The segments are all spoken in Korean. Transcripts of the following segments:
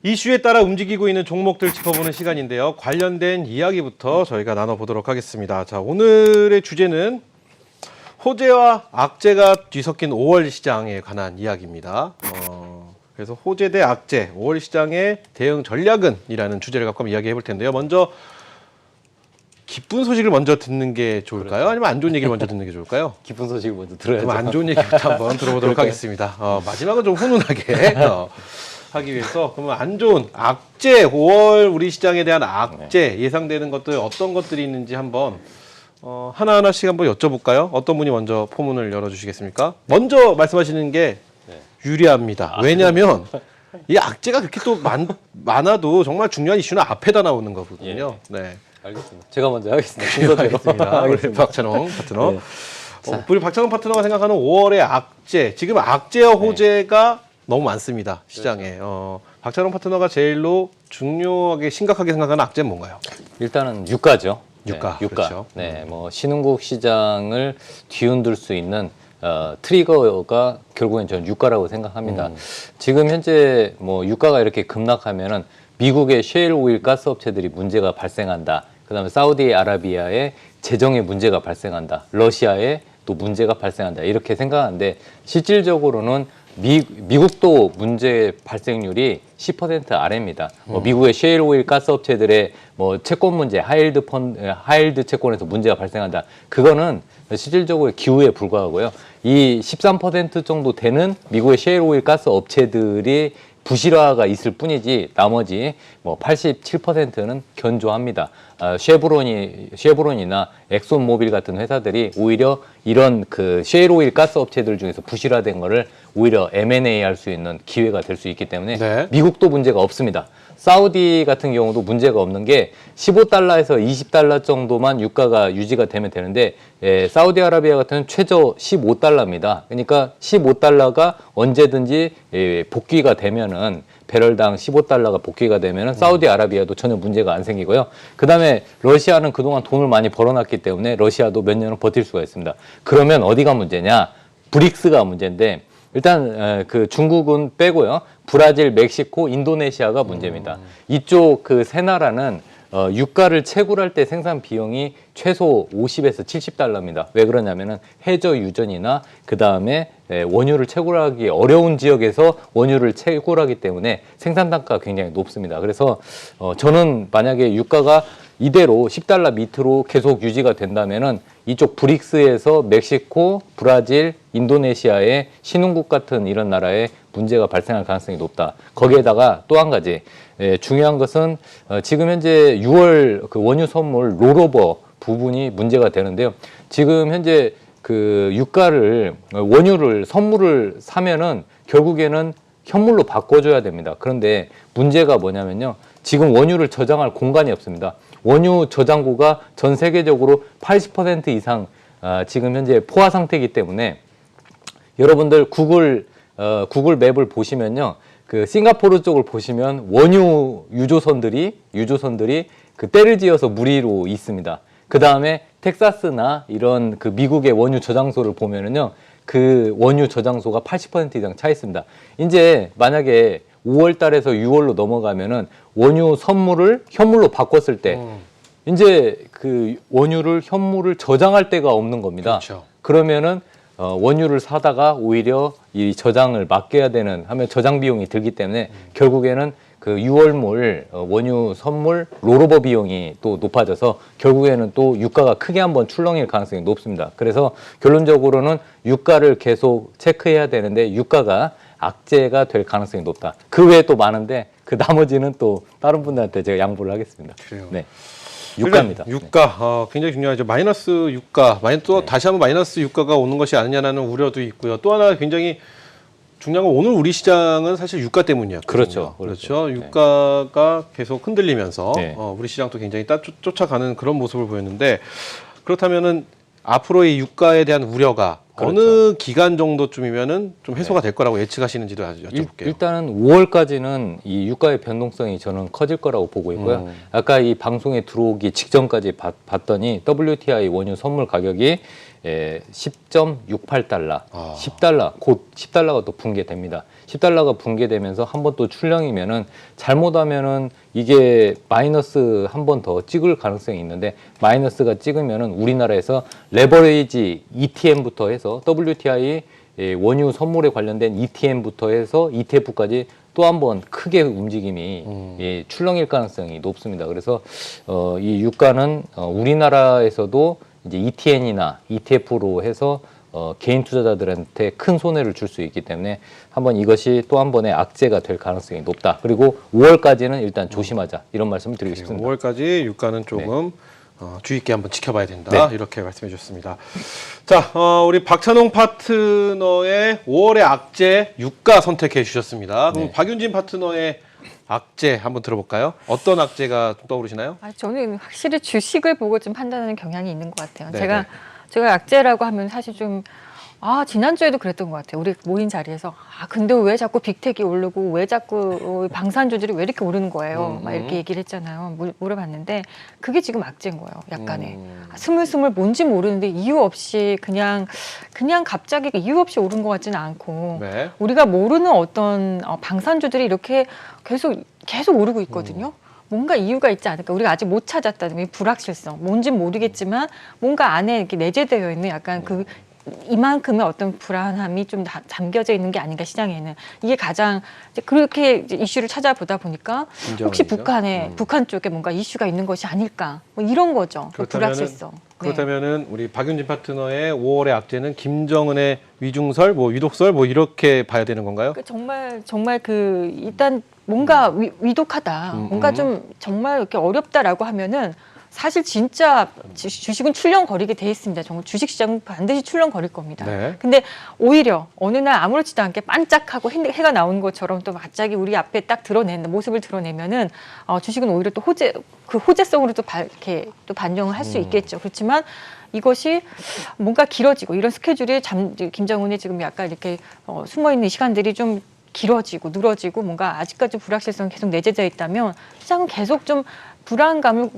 이슈에 따라 움직이고 있는 종목들 짚어보는 시간인데요. 관련된 이야기부터 저희가 나눠보도록 하겠습니다. 자, 오늘의 주제는 호재와 악재가 뒤섞인 5월 시장에 관한 이야기입니다. 그래서 호재 대 악재, 5월 시장의 대응 전략은? 이라는 주제를 갖고 한번 이야기해 볼 텐데요. 먼저 기쁜 소식을 먼저 듣는 게 좋을까요? 그렇죠. 아니면 안 좋은 얘기를 먼저 듣는 게 좋을까요? 기쁜 소식을 먼저 들어야죠. 그럼 안 좋은 얘기부터 한번 들어보도록 하겠습니다. 마지막은 좀 훈훈하게 하기 위해서 그러면 안 좋은 악재, 5월 우리 시장에 대한 악재 예상되는 것들 어떤 것들이 있는지 한번 하나하나씩 한번 여쭤볼까요? 어떤 분이 먼저 포문을 열어주시겠습니까? 먼저 말씀하시는 게 유리합니다. 왜냐하면 이 악재가 그렇게 또 많아도 정말 중요한 이슈는 앞에다 나오는 거거든요. 네. 알겠습니다. 제가 먼저 하겠습니다. 알겠습니다. 우리 박찬홍 파트너. 우리 박찬홍 파트너가 생각하는 5월의 악재. 지금 악재와 호재가 너무 많습니다. 시장에. 박찬홍 파트너가 제일로 중요하게 심각하게 생각하는 악재는 뭔가요? 일단은 유가죠. 유가. 유가. 그렇죠. 네, 뭐 신흥국 시장을 뒤흔들 수 있는 트리거가 결국엔 저는 유가라고 생각합니다. 지금 현재 뭐 유가가 이렇게 급락하면은 미국의 셰일 오일 가스 업체들이 문제가 발생한다. 그다음에 사우디아라비아에 재정에 문제가 발생한다. 러시아에 또 문제가 발생한다. 이렇게 생각하는데 실질적으로는 미국도 문제 발생률이 10% 아래입니다. 미국의 셰일 오일 가스 업체들의 뭐 채권 문제, 하이힐드 채권에서 문제가 발생한다. 그거는 실질적으로 기후에 불과하고요. 이 13% 정도 되는 미국의 셰일 오일 가스 업체들이 부실화가 있을 뿐이지 나머지 뭐 87%는 견조합니다. 쉐브론이나 엑손모빌 같은 회사들이 오히려 이런 그 셰일 오일 가스 업체들 중에서 부실화된 거를 오히려 M&A 할 수 있는 기회가 될 수 있기 때문에 미국도 문제가 없습니다. 사우디 같은 경우도 문제가 없는 게 15달러에서 20달러 정도만 유가가 유지가 되면 되는데 사우디아라비아 같은 경우는 최저 15달러입니다. 그러니까 15달러가 언제든지 복귀가 되면은 배럴당 15달러가 복귀가 되면은 사우디아라비아도 전혀 문제가 안 생기고요. 그다음에 러시아는 그동안 돈을 많이 벌어놨기 때문에 러시아도 몇 년은 버틸 수가 있습니다. 그러면 어디가 문제냐? 브릭스가 문제인데 일단 그 중국은 빼고요. 브라질, 멕시코, 인도네시아가 문제입니다. 이쪽 그 세 나라는 유가를 채굴할 때 생산 비용이 최소 50에서 70달러입니다. 왜 그러냐면은 해저 유전이나 그 다음에 원유를 채굴하기 어려운 지역에서 원유를 채굴하기 때문에 생산 단가가 굉장히 높습니다. 그래서 저는 만약에 유가가 이대로 10달러 밑으로 계속 유지가 된다면은 이쪽 브릭스에서 멕시코, 브라질, 인도네시아의 신흥국 같은 이런 나라에 문제가 발생할 가능성이 높다. 거기에다가 또 한 가지 중요한 것은 지금 현재 6월 그 원유 선물 롤오버 부분이 문제가 되는데요. 지금 현재 그 유가를 원유를 선물을 사면은 결국에는 현물로 바꿔줘야 됩니다. 그런데 문제가 뭐냐면요. 지금 원유를 저장할 공간이 없습니다. 원유 저장고가 전 세계적으로 80% 이상 지금 현재 포화 상태이기 때문에 여러분들 구글 맵을 보시면요. 그 싱가포르 쪽을 보시면 원유 유조선들이 그 때를 지어서 무리로 있습니다. 그 다음에 텍사스나 이런 그 미국의 원유 저장소를 보면은요. 그 원유 저장소가 80% 이상 차 있습니다. 이제 만약에 5월 달에서 6월로 넘어가면은 원유 선물을 현물로 바꿨을 때 이제 그 원유를 현물을 저장할 데가 없는 겁니다. 그렇죠. 그러면은 원유를 사다가 오히려 이 저장을 맡겨야 되는 하면 저장 비용이 들기 때문에 결국에는 그 6월물 원유 선물 롤오버 비용이 또 높아져서 결국에는 또 유가가 크게 한번 출렁일 가능성이 높습니다. 그래서 결론적으로는 유가를 계속 체크해야 되는데 유가가 악재가 될 가능성이 높다. 그 외에 또 많은데 그 나머지는 또 다른 분들한테 제가 양보를 하겠습니다. 그래요. 네. 유가입니다. 유가 굉장히 중요하죠. 마이너스 유가, 또 다시 한번 마이너스 유가가 오는 것이 아니냐는 우려도 있고요. 또 하나 굉장히 중요한 건 오늘 우리 시장은 사실 유가 때문이었거든요. 그렇죠. 유가가 계속 흔들리면서 우리 시장도 굉장히 쫓아가는 그런 모습을 보였는데 그렇다면은 앞으로의 유가에 대한 우려가 어느 기간 정도쯤이면은 좀 해소가 될 거라고 예측하시는지도 여쭤볼게요. 일단은 5월까지는 이 유가의 변동성이 저는 커질 거라고 보고 있고요. 아까 이 방송에 들어오기 직전까지 봤더니 WTI 원유 선물 가격이 10.68달러, 10달러, 곧 10달러가 또 붕괴됩니다. 10달러가 붕괴되면서 한 번 또 출렁이면은 잘못하면은 이게 마이너스 한 번 더 찍을 가능성이 있는데 마이너스가 찍으면은 우리나라에서 레버리지 ETM부터 해서 WTI 원유 선물에 관련된 ETM부터 해서 ETF까지 또 한 번 크게 움직임이 출렁일 가능성이 높습니다. 그래서 이 유가는 우리나라에서도 이제 ETN이나 ETF로 해서 개인 투자자들한테 큰 손해를 줄 수 있기 때문에 한번 이것이 또 한 번의 악재가 될 가능성이 높다. 그리고 5월까지는 일단 조심하자 이런 말씀을 드리고 싶습니다. 5월까지 유가는 조금 주의 있게 한번 지켜봐야 된다. 이렇게 말씀해 주셨습니다. 자, 우리 박찬홍 파트너의 5월의 악재 유가 선택해 주셨습니다. 그럼 박윤진 파트너의 악재 한번 들어볼까요? 어떤 악재가 떠오르시나요? 저는 확실히 주식을 보고 좀 판단하는 경향이 있는 것 같아요. 네네. 제가 악재라고 하면 사실 좀 지난주에도 그랬던 것 같아요. 우리 모인 자리에서 근데 왜 자꾸 빅텍이 오르고 왜 자꾸 방산주들이 왜 이렇게 오르는 거예요? 막 이렇게 얘기를 했잖아요. 물어봤는데 그게 지금 악재인 거예요. 약간의 스물스물 뭔지 모르는데 이유 없이 그냥 갑자기 이유 없이 오른 것 같지는 않고 네. 우리가 모르는 어떤 방산주들이 이렇게 계속 오르고 있거든요. 뭔가 이유가 있지 않을까. 우리가 아직 못 찾았다는 게 불확실성. 뭔진 모르겠지만 뭔가 안에 이렇게 내재되어 있는 약간 이만큼의 어떤 불안함이 좀 잠겨져 있는 게 아닌가 시장에는. 이게 가장 이제 그렇게 이제 이슈를 찾아보다 보니까 혹시 북한 쪽에 뭔가 이슈가 있는 것이 아닐까. 뭐 이런 거죠. 불확실성. 그렇다면은 우리 박윤진 파트너의 5월의 악재는 김정은의 위중설, 위독설 이렇게 봐야 되는 건가요? 정말 일단 뭔가 위독하다. 뭔가 좀 정말 이렇게 어렵다라고 하면은 사실 진짜 주식은 출렁거리게 돼 있습니다. 정말 주식시장은 반드시 출렁거릴 겁니다. 네. 근데 오히려 어느 날 아무렇지도 않게 반짝하고 해가 나오는 것처럼 또 갑자기 우리 앞에 딱 드러내는 모습을 드러내면은 주식은 오히려 또 호재성으로 이렇게 또 반영을 할 수 있겠죠. 그렇지만 이것이 뭔가 길어지고 이런 스케줄이 김정은이 지금 약간 이렇게 숨어 있는 시간들이 좀 길어지고 늘어지고 뭔가 아직까지 불확실성이 계속 내재되어 있다면 시장은 계속 좀 불안감을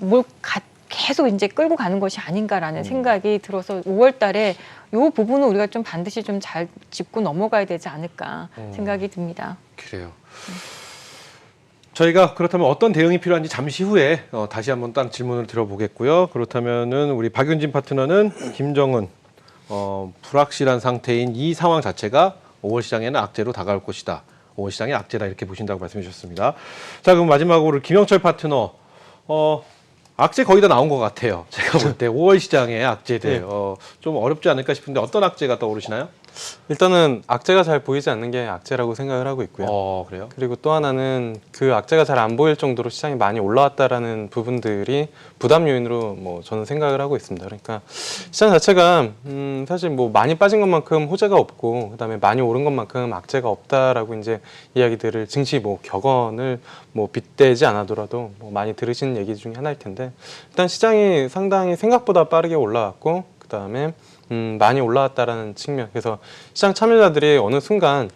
계속 이제 끌고 가는 것이 아닌가라는 생각이 들어서 5월 달에 이 부분은 우리가 좀 반드시 좀 잘 짚고 넘어가야 되지 않을까 생각이 듭니다. 그래요. 저희가 그렇다면 어떤 대응이 필요한지 잠시 후에 다시 한번 딱 질문을 드려보겠고요. 그렇다면은 우리 박윤진 파트너는 김정은 불확실한 상태인 이 상황 자체가 5월 시장에는 악재로 다가올 것이다. 5월 시장의 악재다 이렇게 보신다고 말씀해 주셨습니다. 자, 그럼 마지막으로 김영철 파트너 악재 거의 다 나온 것 같아요. 제가 볼 때 5월 시장의 악재들 좀 어렵지 않을까 싶은데 어떤 악재가 떠오르시나요? 일단은 악재가 잘 보이지 않는 게 악재라고 생각을 하고 있고요. 그래요? 그리고 또 하나는 그 악재가 잘 안 보일 정도로 시장이 많이 올라왔다라는 부분들이 부담 요인으로 저는 생각을 하고 있습니다. 그러니까 시장 자체가 사실 많이 빠진 것만큼 호재가 없고 그다음에 많이 오른 것만큼 악재가 없다라고 이제 이야기들을 증시 격언을 빗대지 않아더라도 많이 들으신 얘기 중에 하나일 텐데 일단 시장이 상당히 생각보다 빠르게 올라왔고 그다음에 많이 올라왔다라는 측면. 그래서 시장 참여자들이 어느 순간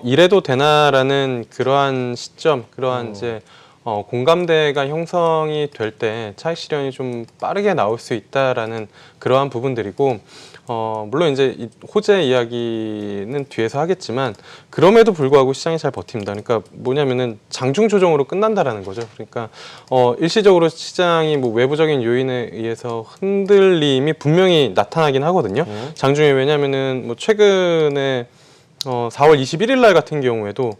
이래도 되나라는 그러한 시점, 그러한 이제 공감대가 형성이 될 때 차익 실현이 좀 빠르게 나올 수 있다라는 그러한 부분들이고 물론 이제 이 호재 이야기는 뒤에서 하겠지만 그럼에도 불구하고 시장이 잘 버팁니다. 그러니까 뭐냐면은 장중 조정으로 끝난다라는 거죠. 그러니까 일시적으로 시장이 외부적인 요인에 의해서 흔들림이 분명히 나타나긴 하거든요. 장중에 왜냐면은 최근에 4월 21일 날 같은 경우에도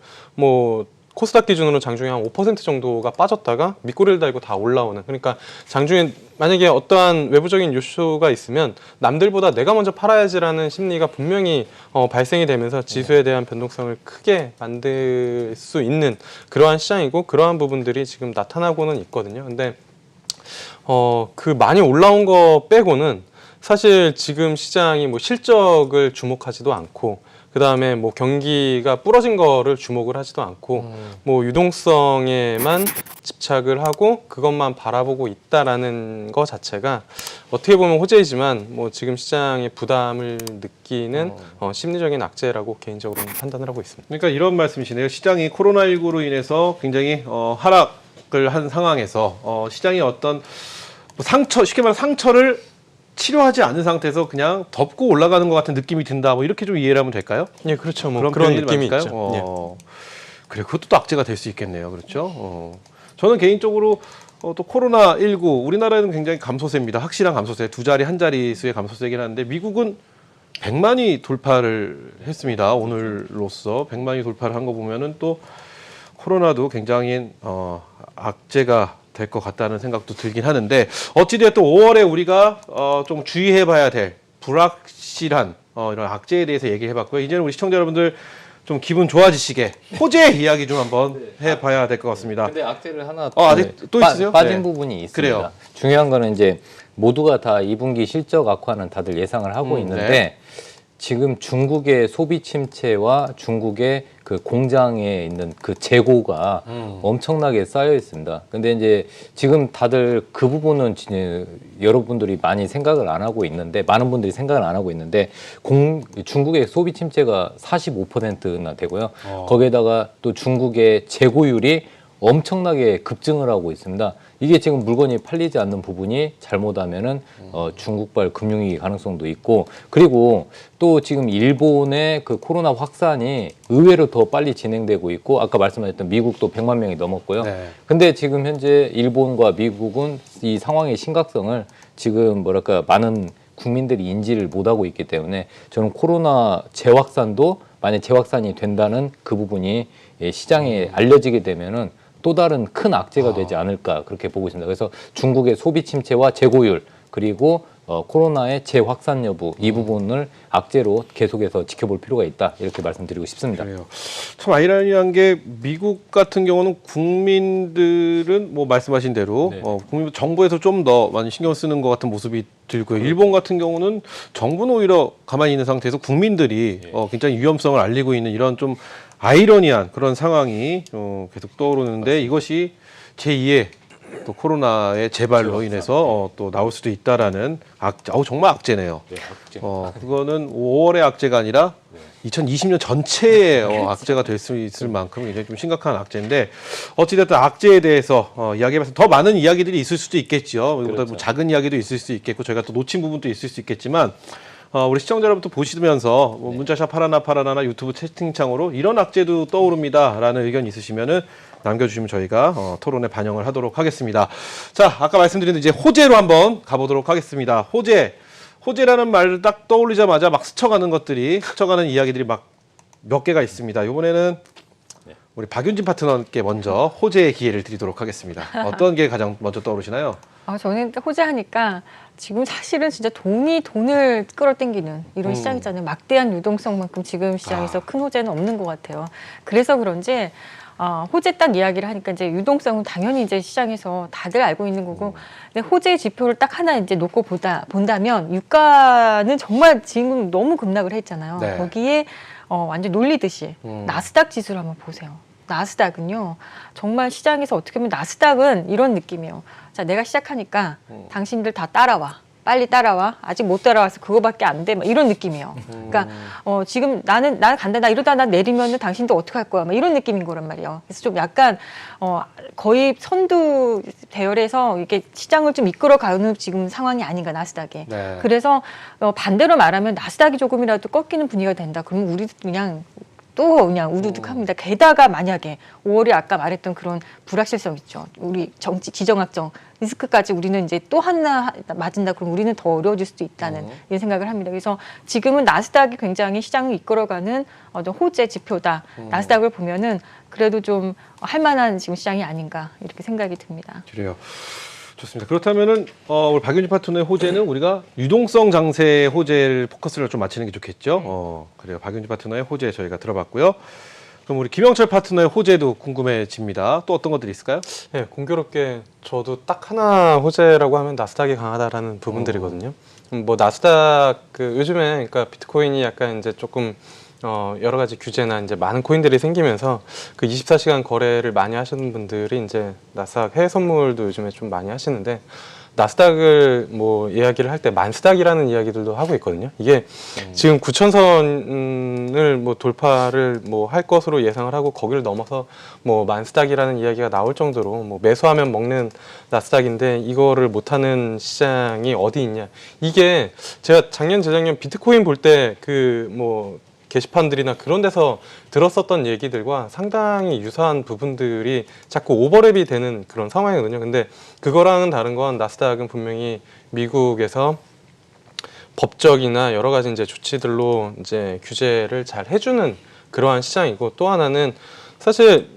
코스닥 기준으로 장중에 한 5% 정도가 빠졌다가 밑꼬리를 달고 다 올라오는. 그러니까 장중에 만약에 어떠한 외부적인 요소가 있으면 남들보다 내가 먼저 팔아야지라는 심리가 분명히 발생이 되면서 지수에 대한 변동성을 크게 만들 수 있는 그러한 시장이고 그러한 부분들이 지금 나타나고는 있거든요. 근데 그 많이 올라온 거 빼고는 사실 지금 시장이 실적을 주목하지도 않고 그 다음에 경기가 부러진 거를 주목을 하지도 않고 유동성에만 집착을 하고 그것만 바라보고 있다라는 거 자체가 어떻게 보면 호재이지만 지금 시장의 부담을 느끼는 심리적인 악재라고 개인적으로는 판단을 하고 있습니다. 그러니까 이런 말씀이시네요. 시장이 코로나19로 인해서 굉장히 하락을 한 상황에서 시장이 어떤 상처, 쉽게 말해 상처를 치료하지 않은 상태에서 그냥 덮고 올라가는 것 같은 느낌이 든다. 뭐 이렇게 좀 이해를 하면 될까요? 예, 그렇죠. 뭐 그런 그런 표현이 느낌이 맞을까요? 있죠. 그래, 그것도 또 악재가 될 수 있겠네요. 그렇죠? 저는 개인적으로 또 코로나19 우리나라는 굉장히 감소세입니다. 확실한 감소세, 두 자리, 한 자리 수의 감소세긴 한데 미국은 100만이 돌파를 했습니다. 오늘로써 100만이 돌파를 한 거 보면은 또 코로나도 굉장히 악재가 될 것 같다는 생각도 들긴 하는데 어찌되었든 5월에 우리가 좀 주의해봐야 될 불확실한 이런 악재에 대해서 얘기해봤고요. 이제는 우리 시청자 여러분들 좀 기분 좋아지시게 호재 이야기 좀 한번 해봐야 될 것 같습니다. 근데 악재를 하나 아직 또 있으세요? 빠진 네. 부분이 있습니다. 그래요. 중요한 거는 이제 모두가 다 2분기 실적 악화는 다들 예상을 하고 있는데 네. 지금 중국의 소비 침체와 중국의 그 공장에 있는 그 재고가 엄청나게 쌓여 있습니다. 근데 이제 지금 다들 그 부분은 여러분들이 많이 생각을 안 하고 있는데 많은 분들이 생각을 안 하고 있는데 중국의 소비 침체가 45%나 되고요. 거기에다가 또 중국의 재고율이 엄청나게 급증을 하고 있습니다. 이게 지금 물건이 팔리지 않는 부분이 잘못하면은 중국발 금융위기 가능성도 있고 그리고 또 지금 일본의 그 코로나 확산이 의외로 더 빨리 진행되고 있고 아까 말씀하셨던 미국도 100만 명이 넘었고요. 네. 근데 지금 현재 일본과 미국은 이 상황의 심각성을 지금 뭐랄까 많은 국민들이 인지를 못하고 있기 때문에 저는 코로나 재확산도 만약 재확산이 된다는 그 부분이 시장에 알려지게 되면은 또 다른 큰 악재가 되지 않을까 그렇게 보고 있습니다. 그래서 중국의 소비 침체와 재고율 그리고 코로나의 재확산 여부 이 부분을 악재로 계속해서 지켜볼 필요가 있다 이렇게 말씀드리고 싶습니다. 그래요. 참 아이러니한 게 미국 같은 경우는 국민들은 뭐 말씀하신 대로 네. 국민 정부에서 좀 더 많이 신경 쓰는 것 같은 모습이 들고요. 일본 같은 경우는 정부는 오히려 가만히 있는 상태에서 국민들이 굉장히 위험성을 알리고 있는 이런 좀 아이러니한 그런 상황이 계속 떠오르는데 이것이 제2의 또 코로나의 재발로 인해서 또 나올 수도 있다라는 악재. 정말 악재네요. 네, 악재. 그거는 5월의 악재가 아니라 2020년 전체의 악재가 될 수 있을 만큼 굉장히 좀 심각한 악재인데 어찌됐든 악재에 대해서 이야기해봐서 더 많은 이야기들이 있을 수도 있겠죠. 그보다 그렇죠. 뭐 작은 이야기도 있을 수 있겠고 저희가 또 놓친 부분도 있을 수 있겠지만 우리 시청자 여러분도 보시면서 뭐 문자샵 파라나나 유튜브 채팅창으로 이런 악재도 떠오릅니다라는 의견 있으시면은 남겨주시면 저희가 토론에 반영을 하도록 하겠습니다. 자, 아까 말씀드린 이제 호재로 한번 가보도록 하겠습니다. 호재라는 말을 딱 떠올리자마자 막 스쳐가는 이야기들이 막 몇 개가 있습니다. 이번에는 우리 박윤진 파트너께 먼저 호재의 기회를 드리도록 하겠습니다. 어떤 게 가장 먼저 떠오르시나요? 저는 호재하니까 지금 사실은 진짜 돈을 끌어당기는 이런 시장이잖아요. 막대한 유동성만큼 지금 시장에서 큰 호재는 없는 것 같아요. 그래서 그런지 호재 딱 이야기를 하니까 이제 유동성은 당연히 이제 시장에서 다들 알고 있는 거고, 근데 호재 지표를 딱 하나 이제 놓고 본다면 유가는 정말 지금 너무 급락을 했잖아요. 네. 거기에 완전 놀리듯이 나스닥 지수를 한번 보세요. 나스닥은요, 정말 시장에서 어떻게 보면 나스닥은 이런 느낌이에요. 자, 내가 시작하니까 당신들 다 따라와. 빨리 따라와. 아직 못 따라와서 그거밖에 안 돼. 막 이런 느낌이에요. 그러니까 지금 나는 간다. 나 이러다 나 내리면은 당신도 어떻게 할 거야. 막 이런 느낌인 거란 말이에요. 그래서 좀 약간 거의 선두 대열에서 이렇게 시장을 좀 이끌어가는 지금 상황이 아닌가 나스닥에. 네. 그래서 반대로 말하면 나스닥이 조금이라도 꺾이는 분위기가 된다. 그러면 우리도 그냥 우두둑합니다. 게다가 만약에 5월에 아까 말했던 그런 불확실성 있죠. 우리 정치 지정학적 리스크까지 우리는 이제 또 하나 맞은다. 그럼 우리는 더 어려워질 수도 있다는 이런 생각을 합니다. 그래서 지금은 나스닥이 굉장히 시장을 이끌어가는 어떤 호재 지표다. 나스닥을 보면은 그래도 좀 할만한 지금 시장이 아닌가 이렇게 생각이 듭니다. 그래요. 좋습니다. 그렇다면은 우리 박윤진 파트너의 호재는 우리가 유동성 장세의 호재를 포커스를 좀 맞추는 게 좋겠죠. 그래요. 박윤진 파트너의 호재 저희가 들어봤고요. 그럼 우리 김영철 파트너의 호재도 궁금해집니다. 또 어떤 것들이 있을까요? 네, 공교롭게 저도 딱 하나 호재라고 하면 나스닥이 강하다라는 부분들이거든요. 뭐 나스닥 요즘에 그러니까 비트코인이 약간 이제 조금 여러 가지 규제나 이제 많은 코인들이 생기면서 그 24시간 거래를 많이 하시는 분들이 이제 나스닥 해외 선물도 요즘에 좀 많이 하시는데 나스닥을 뭐 이야기를 할 때 만스닥이라는 이야기들도 하고 있거든요. 이게 지금 9,000선을 뭐 돌파를 뭐 할 것으로 예상을 하고 거기를 넘어서 뭐 만스닥이라는 이야기가 나올 정도로 뭐 매수하면 먹는 나스닥인데 이거를 못하는 시장이 어디 있냐. 이게 제가 작년 재작년 비트코인 볼 때 그 뭐 게시판들이나 그런 데서 들었었던 얘기들과 상당히 유사한 부분들이 자꾸 오버랩이 되는 그런 상황이거든요. 근데 그거랑은 다른 건 나스닥은 분명히 미국에서 법적이나 여러 가지 이제 조치들로 이제 규제를 잘 해주는 그러한 시장이고, 또 하나는 사실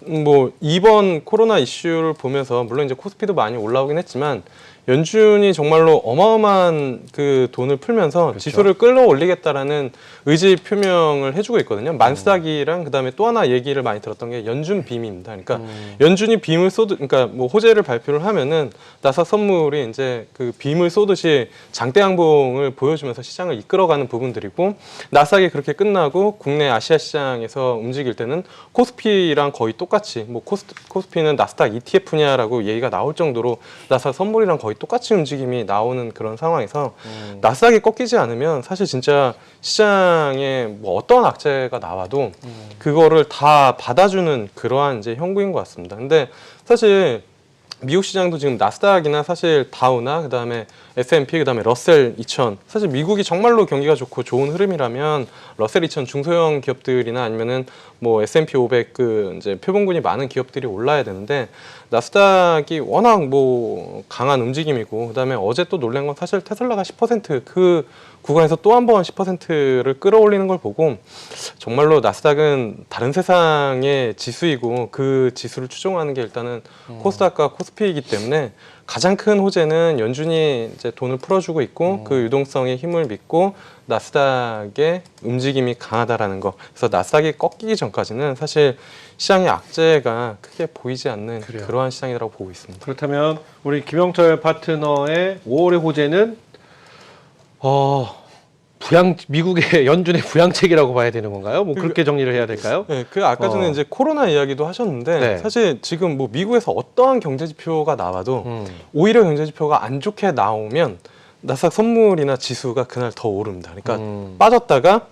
뭐 이번 코로나 이슈를 보면서 물론 이제 코스피도 많이 올라오긴 했지만 연준이 정말로 어마어마한 그 돈을 풀면서 그렇죠. 지수를 끌어올리겠다라는 의지 표명을 해주고 있거든요. 만스닥이랑 그다음에 또 하나 얘기를 많이 들었던 게 연준 빔입니다. 그러니까 연준이 빔을 그러니까 뭐 호재를 발표를 하면은 나스닥 선물이 이제 그 빔을 쏘듯이 장대 양봉을 보여주면서 시장을 이끌어가는 부분들이고, 나스닥이 그렇게 끝나고 국내 아시아 시장에서 움직일 때는 코스피랑 거의 똑같이, 뭐 코스피는 나스닥 ETF냐라고 얘기가 나올 정도로 나스닥 선물이랑 거의 똑같이 움직임이 나오는 그런 상황에서 나스닥이 꺾이지 않으면 사실 진짜 시장에 뭐 어떠한 악재가 나와도 그거를 다 받아주는 그러한 이제 형국인 것 같습니다. 근데 사실 미국 시장도 지금 나스닥이나 사실 다우나 그다음에 S&P 그다음에 러셀 2000, 사실 미국이 정말로 경기가 좋고 좋은 흐름이라면 러셀 2000 중소형 기업들이나 아니면은 뭐 S&P 500 그 이제 표본군이 많은 기업들이 올라야 되는데 나스닥이 워낙 뭐 강한 움직임이고, 그다음에 어제 또 놀란 건 사실 테슬라가 10%그 구간에서 또 한 번 10%를 끌어올리는 걸 보고 정말로 나스닥은 다른 세상의 지수이고 그 지수를 추종하는 게 일단은 코스닥과 코스피이기 때문에 가장 큰 호재는 연준이 이제 돈을 풀어주고 있고 그 유동성의 힘을 믿고 나스닥의 움직임이 강하다라는 거. 그래서 나스닥이 꺾이기 전까지는 사실 시장의 악재가 크게 보이지 않는 그래요. 그러한 시장이라고 보고 있습니다. 그렇다면 우리 김영철 파트너의 5월의 호재는 미국의 연준의 부양책이라고 봐야 되는 건가요? 뭐 그렇게 정리를 해야 될까요? 네, 그 아까 전에 이제 코로나 이야기도 하셨는데 네. 사실 지금 뭐 미국에서 어떠한 경제 지표가 나와도 오히려 경제 지표가 안 좋게 나오면 나스닥 선물이나 지수가 그날 더 오릅니다. 그러니까 빠졌다가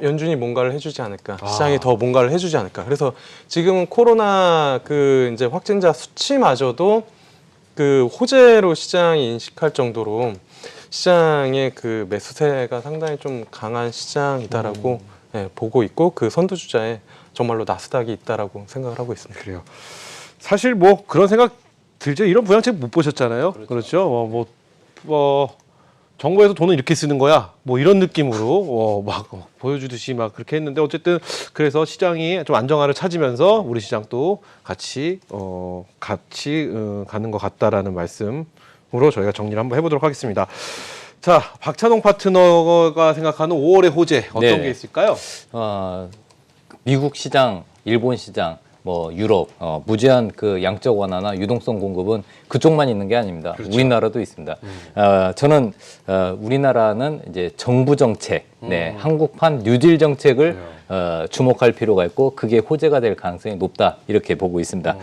연준이 뭔가를 해주지 않을까, 시장이 더 뭔가를 해주지 않을까. 그래서 지금은 코로나 그 이제 확진자 수치마저도 그 호재로 시장이 인식할 정도로 시장의 그 매수세가 상당히 좀 강한 시장이다라고 보고 있고, 그 선두주자에 정말로 나스닥이 있다라고 생각을 하고 있습니다. 그래요. 사실 뭐 그런 생각 들죠. 이런 부양책 못 보셨잖아요. 그렇죠. 정부에서 돈을 이렇게 쓰는 거야. 뭐 이런 느낌으로 막 보여주듯이 막 그렇게 했는데, 어쨌든 그래서 시장이 좀 안정화를 찾으면서 우리 시장도 같이 가는 것 같다라는 말씀으로 저희가 정리를 한번 해보도록 하겠습니다. 자, 박찬홍 파트너가 생각하는 5월의 호재 어떤 네. 게 있을까요? 미국 시장, 일본 시장, 뭐 유럽, 무제한 그 양적 완화나 유동성 공급은 그쪽만 있는 게 아닙니다. 그렇죠. 우리나라도 있습니다. 저는 우리나라는 이제 정부 정책, 한국판 뉴딜 정책을 주목할 필요가 있고 그게 호재가 될 가능성이 높다, 이렇게 보고 있습니다.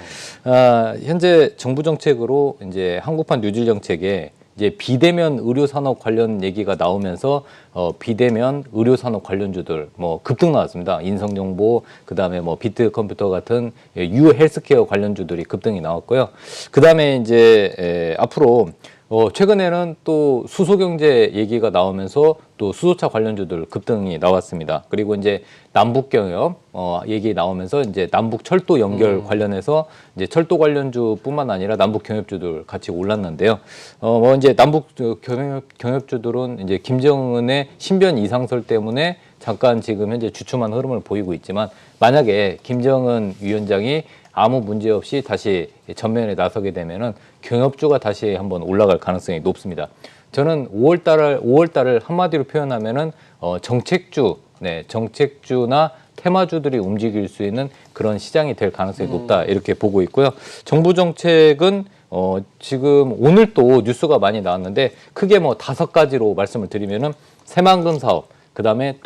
현재 정부 정책으로 이제 한국판 뉴딜 정책에 이제 비대면 의료 산업 관련 얘기가 나오면서 비대면 의료 산업 관련주들 뭐 급등 나왔습니다. 인성정보, 그다음에 뭐 비트 컴퓨터 같은 유어 헬스케어 관련주들이 급등이 나왔고요. 그다음에 이제 앞으로 최근에는 또 수소경제 얘기가 나오면서 또 수소차 관련주들 급등이 나왔습니다. 그리고 이제 남북경협 얘기 나오면서 이제 남북 철도 연결 관련해서 이제 철도 관련주뿐만 아니라 남북 경협주들 같이 올랐는데요. 뭐 이제 남북 경협주들은 이제 김정은의 신변 이상설 때문에 잠깐 지금 현재 주춤한 흐름을 보이고 있지만, 만약에 김정은 위원장이 아무 문제 없이 다시 전면에 나서게 되면은 경협주가 다시 한번 올라갈 가능성이 높습니다. 저는 5월달을 한마디로 표현하면은 정책주나 테마주들이 움직일 수 있는 그런 시장이 될 가능성이 높다, 이렇게 보고 있고요. 정부 정책은 지금 오늘 또 뉴스가 많이 나왔는데 크게 뭐 5가지로 말씀을 드리면은 새만금 사업, 그다음에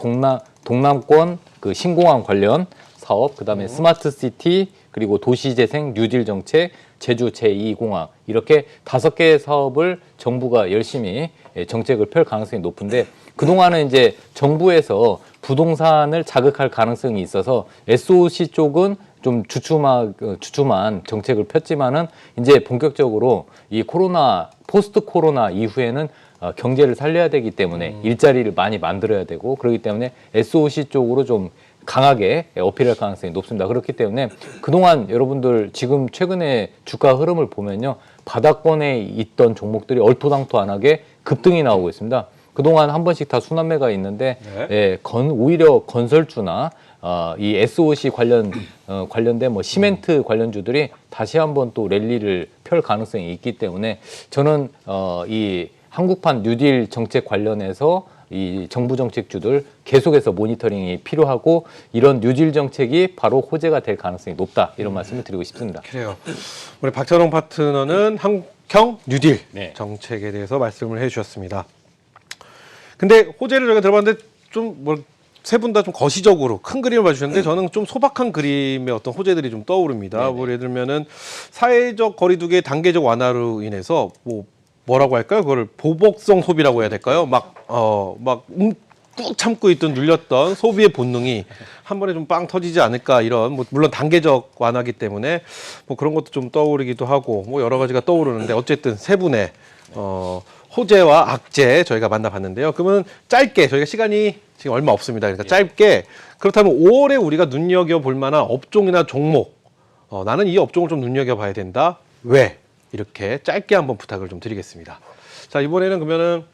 동남권 그 신공항 관련 사업, 그다음에 스마트 시티, 그리고 도시재생 뉴딜 정책, 제주 제2공항 이렇게 5개의 사업을 정부가 열심히 정책을 펼 가능성이 높은데 그동안은 이제 정부에서 부동산을 자극할 가능성이 있어서 SOC 쪽은 좀 주춤한 정책을 폈지만은 이제 본격적으로 이 코로나 포스트 코로나 이후에는 경제를 살려야 되기 때문에 일자리를 많이 만들어야 되고 그렇기 때문에 SOC 쪽으로 좀 강하게 어필할 가능성이 높습니다. 그렇기 때문에 그동안 여러분들 지금 최근에 주가 흐름을 보면요. 바닥권에 있던 종목들이 얼토당토안하게 급등이 나오고 있습니다. 그동안 한 번씩 다 순환매가 있는데 오히려 건설주나 이 SOC 관련된 뭐 시멘트 관련주들이 다시 한번 또 랠리를 펼 가능성이 있기 때문에 저는 이 한국판 뉴딜 정책 관련해서 이 정부 정책주들 계속해서 모니터링이 필요하고 이런 뉴딜 정책이 바로 호재가 될 가능성이 높다 이런 말씀을 드리고 싶습니다. 그래요. 우리 박찬홍 파트너는 한국형 뉴딜 네. 정책에 대해서 말씀을 해주셨습니다. 근데 호재를 저희가 들어봤는데 좀 세 분 다 좀 거시적으로 큰 그림을 봐주셨는데 저는 좀 소박한 그림의 어떤 호재들이 좀 떠오릅니다. 뭐 예를 들면은 사회적 거리두기 단계적 완화로 인해서 뭐라고 할까요? 그걸 보복성 소비라고 해야 될까요? 꾹 참고 있던 눌렸던 소비의 본능이 한 번에 좀 빵 터지지 않을까 이런 물론 단계적 완화기 때문에 그런 것도 좀 떠오르기도 하고 여러 가지가 떠오르는데 어쨌든 세 분의 호재와 악재 저희가 만나봤는데요. 그러면 짧게 저희가 시간이 지금 얼마 없습니다. 그러니까 짧게 그렇다면 5월에 우리가 눈여겨볼 만한 업종이나 종목 나는 이 업종을 좀 눈여겨봐야 된다. 왜? 이렇게 짧게 한번 부탁을 좀 드리겠습니다. 자, 이번에는 그러면은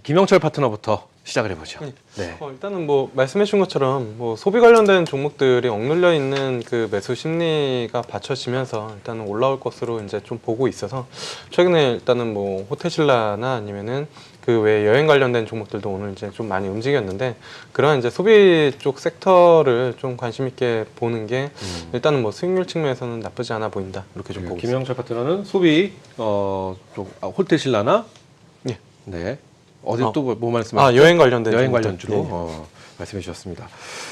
김영철 파트너부터 시작을 해보죠. 네. 일단은 말씀해 주신 것처럼 소비 관련된 종목들이 억눌려 있는 그 매수 심리가 받쳐지면서 일단은 올라올 것으로 이제 좀 보고 있어서 최근에 일단은 호텔신라나 아니면은 그 외 여행 관련된 종목들도 오늘 이제 좀 많이 움직였는데 그런 이제 소비 쪽 섹터를 좀 관심 있게 보는 게 일단은 수익률 측면에서는 나쁘지 않아 보인다 이렇게 좀 보고 있습니다. 김영철 파트너는 소비 쪽 호텔신라나 네. 어디 또 뭐 말씀하셨죠? 여행 관련된 여행 관련주로 말씀해 주셨습니다.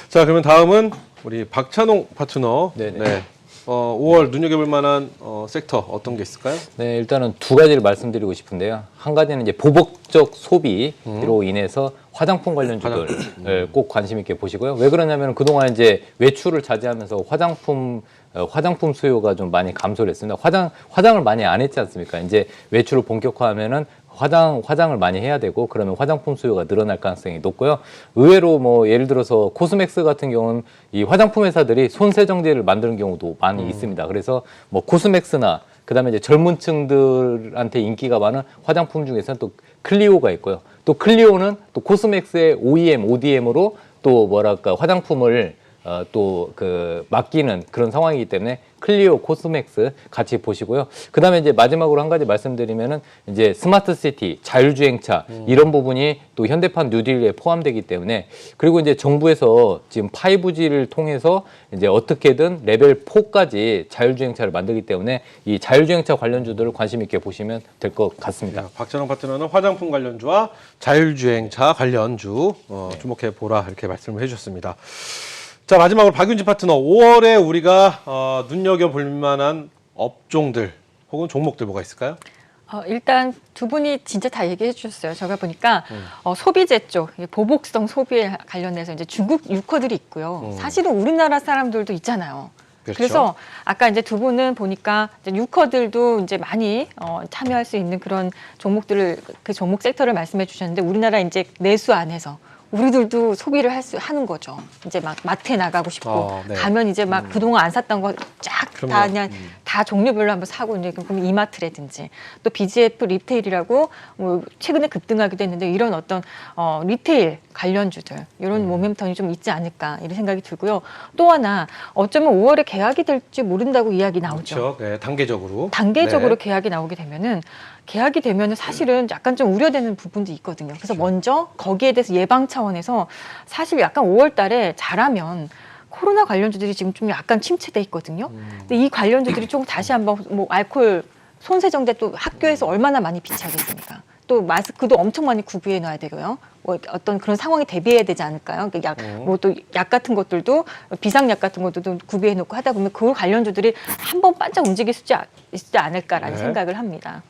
자, 그러면 다음은 우리 박찬홍 파트너. 네네. 5월 눈여겨볼 만한 섹터 어떤 게 있을까요? 네, 일단은 두 가지를 말씀드리고 싶은데요. 한 가지는 이제 보복적 소비로 인해서 화장품 관련주들 꼭 관심 있게 보시고요. 왜 그러냐면 그동안 이제 외출을 자제하면서 화장품 수요가 좀 많이 감소를 했습니다. 화장을 많이 안 했지 않습니까? 이제 외출을 본격화하면은 화장을 많이 해야 되고 그러면 화장품 수요가 늘어날 가능성이 높고요. 의외로 예를 들어서 코스맥스 같은 경우는 이 화장품 회사들이 손세정제를 만드는 경우도 많이 있습니다. 그래서 코스맥스나 그다음에 이제 젊은 층들한테 인기가 많은 화장품 중에서는 또 클리오가 있고요. 또 클리오는 또 코스맥스의 OEM, ODM으로 또 화장품을 맡기는 그런 상황이기 때문에 클리오, 코스맥스 같이 보시고요. 그 다음에 이제 마지막으로 한 가지 말씀드리면은 이제 스마트 시티, 자율주행차 이런 부분이 또 현대판 뉴딜에 포함되기 때문에 그리고 이제 정부에서 지금 5G를 통해서 이제 어떻게든 레벨 4까지 자율주행차를 만들기 때문에 이 자율주행차 관련주들을 관심 있게 보시면 될 것 같습니다. 박찬홍 파트너는 화장품 관련주와 자율주행차 관련주 주목해 보라 이렇게 말씀을 해주셨습니다. 자, 마지막으로 박윤진 파트너 5월에 우리가 눈여겨볼 만한 업종들 혹은 종목들 뭐가 있을까요? 일단 두 분이 진짜 다 얘기해 주셨어요. 제가 보니까 소비재 쪽 보복성 소비에 관련해서 이제 중국 유커들이 있고요. 사실은 우리나라 사람들도 있잖아요. 그렇죠. 그래서 아까 이제 두 분은 보니까 이제 유커들도 이제 많이 참여할 수 있는 그런 종목들을 그 종목 섹터를 말씀해 주셨는데 우리나라 이제 내수 안에서 우리들도 소비를 하는 거죠. 이제 막 마트에 나가고 싶고 가면 이제 막 그동안 안 샀던 거 쫙 다 그냥 다 종류별로 한번 사고 이제 그럼 이마트라든지 또 BGF 리테일이라고 최근에 급등하기도 했는데 이런 어떤 리테일 관련주들 이런 모멘텀이 좀 있지 않을까 이런 생각이 들고요. 또 하나 어쩌면 5월에 계약이 될지 모른다고 이야기 나오죠. 그렇죠. 네, 단계적으로 계약이 나오게 되면은 사실은 약간 좀 우려되는 부분도 있거든요. 그래서 먼저 거기에 대해서 예방 차원에서 사실 약간 5월 달에 잘하면 코로나 관련주들이 지금 좀 약간 침체돼 있거든요. 근데 이 관련주들이 좀 다시 한번 알코올 손세정제 또 학교에서 얼마나 많이 비치하겠습니까? 또 마스크도 엄청 많이 구비해 놔야 되고요. 뭐 어떤 그런 상황에 대비해야 되지 않을까요? 뭐 또 약 같은 것들도 비상약 같은 것들도 구비해 놓고 하다 보면 그 관련주들이 한번 반짝 움직일 수 있지 않을까라는 네. 생각을 합니다.